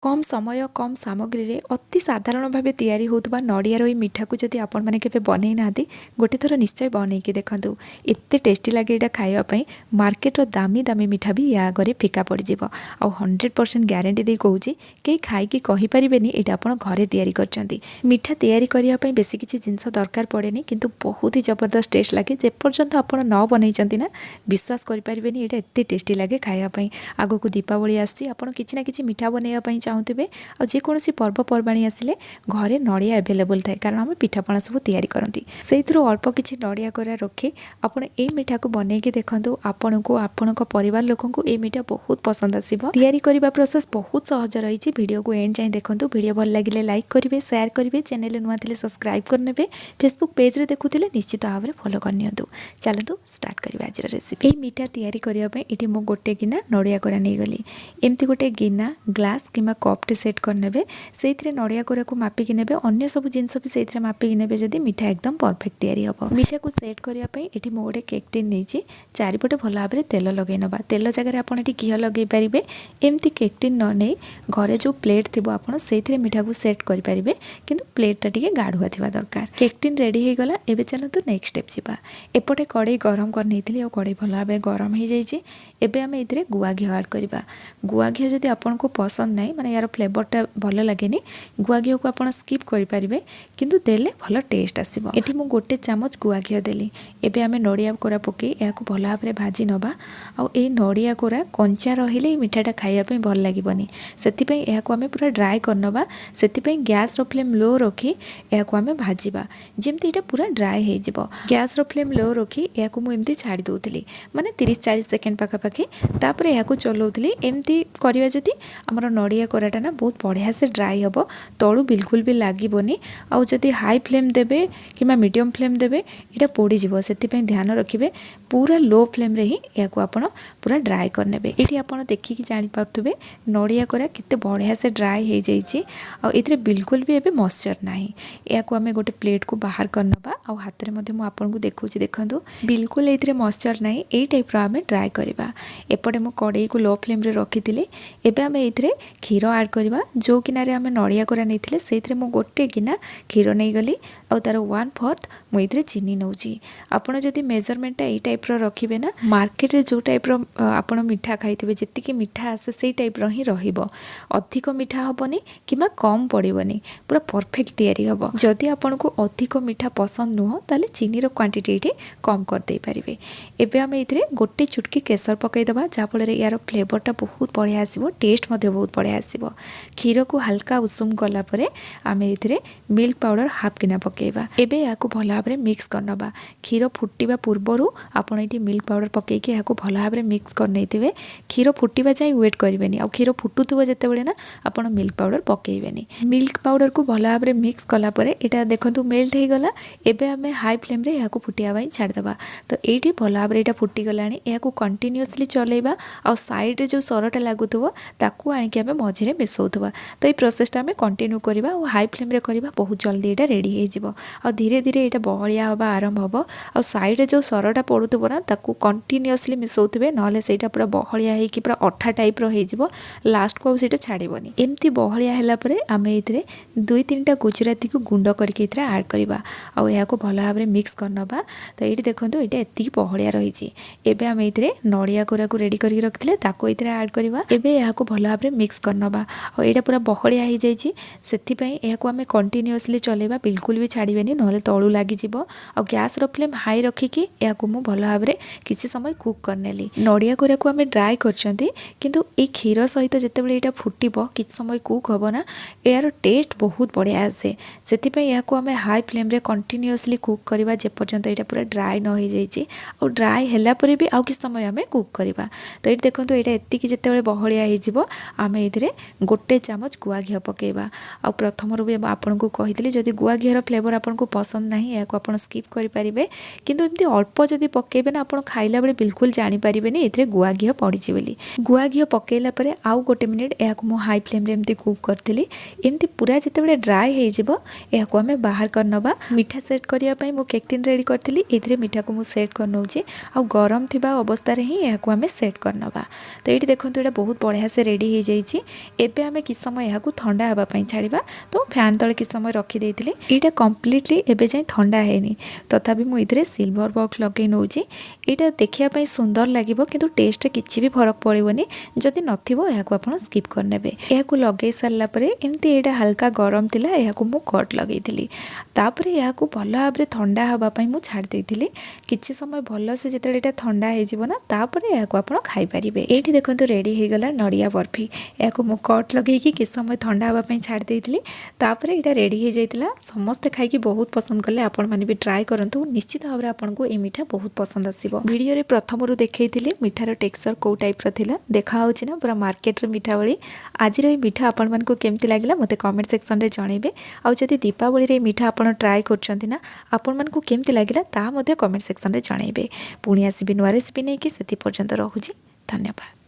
कम समय कम सामग्री रे अति साधारण भाव तैयारी होता नड़ियार ये मिठा को जब आपण मैंने केवे बन ना गोटे थर निश्चय बनईकि देखूँ एत टेस्टी लगे यहाँ खावाई मार्केटर दामी दामी मिठा भी या आगे फिका पड़ज आ 100% ग्यारंटी दे कौन कई खाई कहींपारे ये आप घरे तैयारी कर मिठा तैयारी करने बेसी किसी जिनस दरकार पड़े किंतु बहुत ही जबरदस्त टेस्ट लगे जेपर्यंत आप न बनई ना विश्वास करें यहाँ एत टेस्टी लगे खायापी आग को दीपावली आसूँ किसी ना कि मिठा बनवाई चाहूबे आ जेकोसी पर्वपर्वाणी आसिले घरे नड़िया एभेलेबल थाए कारण आम पिठापणा सब तैयारी करती से अल्प किसी नड़िया कोरा रखी आपड़ ये मिठा को बनईकि देखूँ आपण को आपण परिवार लोक ये मिठा बहुत पसंद आसो तैयारी करने प्रोसेस बहुत सहज रही वीडियो को एंड जाए देखूँ वीडियो भल लगे लाइक करेंगे शेयर करेंगे चैनल नुआ थे सब्सक्राइब करने फेसबुक पेज रे देखुले निश्चित भाव में फॉलो करनी चलतु स्टार्ट करवा आज रेसिपी ये मिठा तैयारी करने ये मुझे गोटे गिना नड़िया कोरा नहीं गली एमती गोटे गिना ग्लास कि कपटे सेट करने से नड़िया कोरा को मापिकी ने अन्य सब जिनस भी से मापिकी ने जदि मिठा एकदम परफेक्ट तैयारी हम मिठा को सेट करने ये मुझे गोटे केक टिन नहीं चारिपटे भल भाव में तेल लगे ना तेल जगह आप घी लगे पारे एमती केक टिन न नहीं घरे जो प्लेट थी आप मिठा को सेट करेंगे किंतु प्लेटा टी गाढ़ुआ थी दरकार केक टिन रेडी हो गला एबे चलतु नेक्स्ट स्टेप जावा एपटे कड़े गरम कर कड़े भल भाव गरम हो जाए आम ये गुआ घी आड करवा गुआ घी जदि आपको पसंद ना माने यार फ्लेवरटा भल लगे गुआ घी को आप स्किप करेंगे किंतु देले भल टेस्ट आसो ये मुझे गोटे चामच गुआ घी देली एबे आमे नड़िया कोरा पकई या भल भाव में भाजी नवा आई नड़िया कोरा कंचा रहिले मिठाटा खाइबा भल लगे से आमे पूरा ड्राए करनवा से गैस फ्लेम लो रखी या आमे भाजवा जमती यहाँ पूरा ड्राए हो गैस फ्लेम लो रखी या मुझे छाड़ी दूसरी माने 30-40 सेकेंड पाखापाखि तापर या चलाऊली एमती करवा जदि आमर नड़िया कोराटा ना बहुत बढ़िया से ड्राई हम तलू बिल्कुल भी लगनी आउ जदि हाई फ्लेम देवे कि मीडियम फ्लेम देवे यहाँ पोड़ीज से ध्यान रखिए पूरा लो फ्लेम रे ही या पूरा ड्राए करने ये आप देखिकी जापारे नड़िया कोरा केते बढ़िया से ड्राए हो जाए बिल्कुल भी एबे मॉइस्चर नाही या आमे गोटे प्लेट को बाहर करनबा आ हाथ में मु आपको देखूँ देखूँ बिल्कुल ये मॉइस्चर ना यही टाइप आम ड्राए करवा एपटे मु कड़ई को लो फ्लेम रे रखी एबे आमे ये क्षीर आड करवा जो किनारे आमे नड़िया कोरा नहीं से गोटे गिना क्षीर नहीं गली आ तार 1/4 मुझे चीनी नौची आपड़ जदि मेजरमेंट यही टाइप रखिए ना मार्केट रे जो टाइप आप मिठा खाइबे जी मिठा आसे से टाइप ही अधिक मिठा हेनी कि कम पड़ोनी पूरा परफेक्ट तैयारी हम जदि आपन को अधिक मिठा पसंद नुह ताले चीनीर क्वांटिटी ये कम करदे पारे एबे आम ये गोटे चुटकी केसर पकईदबा जहाँफल यार फ्लेवरटा बहुत बढ़िया आसो टेस्ट बहुत बढ़िया आसो क्षीर को हल्का उषुम गलापर आम ये मिल्क पाउडर हाफ गिना पकेबा एबे या भल भाव में मिक्स करनबा क्षीर फुटिबा पूर्वर आपड़ ये मिल्क पाउडर पकईकि या भल भाव में मिक्स करने क्षीर फुटिबा जाए वेट करेंगे आ क्षीर फुटुव जिते ना आप मिल्क पाउडर पकेबेनी मिल्क पाउडर को भल भाव में मिक्स कलापर यहाँ देखो मेल्ट हो गला एबे आमे हाई फ्लेम रे या फुटिया छाड़देवा तो ये भल भाव में फुटीगला या कंटिन्यूअसली चलेबा आ साइड रे जो सरटा लगुव ताकू आणिक आमे मझे मिसौथवा तो ये प्रोसेसटा आमे कंटिन्यू करवा और हाई फ्लेम रे करवा बहुत जल्दी यहाँ रेडी हो धीरे धीरे यहाँ बहलिया हवा आरंभ हम आ साइड रे जो सरटा पड़ुव ना ताकू कंटिन्यूअसली मिसौथे ना से पूरा बहलिया होगी पूरा अठा टाइप हो लास्ट को आटा छाड़बनी एमती बहलिया है आम ये 2-3टा गुजराती को गुंड करके आड करवा या भल भाव में मिक्स करनबा तो ये देखो यहाँ एति बहलिया रही एबे आम ये नड़िया कोरा को रेडी करके रखिले ताको ये आड करवा एबे या भल भाव में मिक्स करनबा और यहाँ पूरा बहलिया हो जाए से आम कंटिन्यूअसली चलेबा बिल्कुल भी छाड़बेनी ना तलू लगी और गैस फ्लेम हाई रखिकी या भल भाव में किसी समय कुक करनेली नड़िया कोरा को आम ड्राए करछंती किंतु ए क्षीर सहित जितेबाला यहाँ फुटब किसी समय कुक हम ना यार टेस्ट बहुत बढ़िया आसे से आम हाई फ्लेम रे कंटिन्यूअसली कुक करवा जेपर्यंत यहाँ पूरा ड्राए न हो जाए और ड्राए है भी आउ किसी समय आम कुक करवा तो ये देखो यहाँ एतिक जिते बहलिया आम ये गोटे चामच गुआ घी पकेबा आ प्रथम भी आपको कही जदि गुआ घीर फ्लेवर आपको पसंद ना या स्किप करेंगे किंतु एमती अल्प जदि पकेबे ना आप खाइला बेले बिल्कुल जानीपारे ये गुआ घी पड़ी बोली गुआ घी पकेला परे आउ गोटे मिनिट या हाई फ्लेम रे एमती कुक करी एमती पूरा जिते ड्राए हो आम बाहर करनबा मिठा सेट करने मु केक टिन रेडी करी ये मिठा को मुझे सेट करनौची आ गरम थिबा अवस्था ही या आम सेट करनबा तो ये देखो यहाँ बहुत बढ़िया से रेडी हो जाए एबे आमे कि समय यहाँ ठंडा हाँपाई छाड़ा तो फैन तले कि समय रखीदे यहाँ कम्प्लीटली एबे जाए ठंडा है तथापि मुझे सिल्वर बॉक्स लगे नौ यहाँ देखापी सुंदर लगे कि टेस्ट किसी भी फरक पड़ोनी जदि नथिबो यहाँ आप स्किप करने यहाँ लगे सारापर एमती यहाँ हल्का गरम थिला यहाँ मु कट लगे तापर यहाँ भल भाव में ठंडा हाँपाई मुझे छाड़ी किसी समय भल से जो यहाँ ठंडा होना तापर यहाँ आप खाईपर ये देखो रेडी हो गला नड़िया बर्फी यहाँ मु कट लगे कि समय ठंडा हाँपाई छाड़ी तापर यहाँ रेडी हो जाता समस्ते खाई बहुत पसंद कले आपण मैंने भी ट्राए करूँ निश्चित भाव में आपको ये मिठा बहुत पसंद आसो वीडियो प्रथम देखी मिठार टेक्सचर कौ टाइप रहा देखा ना पूरा मार्केट मिठा भाई आज मिठा आपण मानक केमती लगे मत कमेंट सेक्शन में जनइबे आदि दीपावली मिठा आप ट्राए करना आपण मानक केमती लगे कमेंट सेक्शन में जनइबे पुणी आसबि नुआ रेसिपी नहीं कि से पर्यंत रखुची धन्यवाद।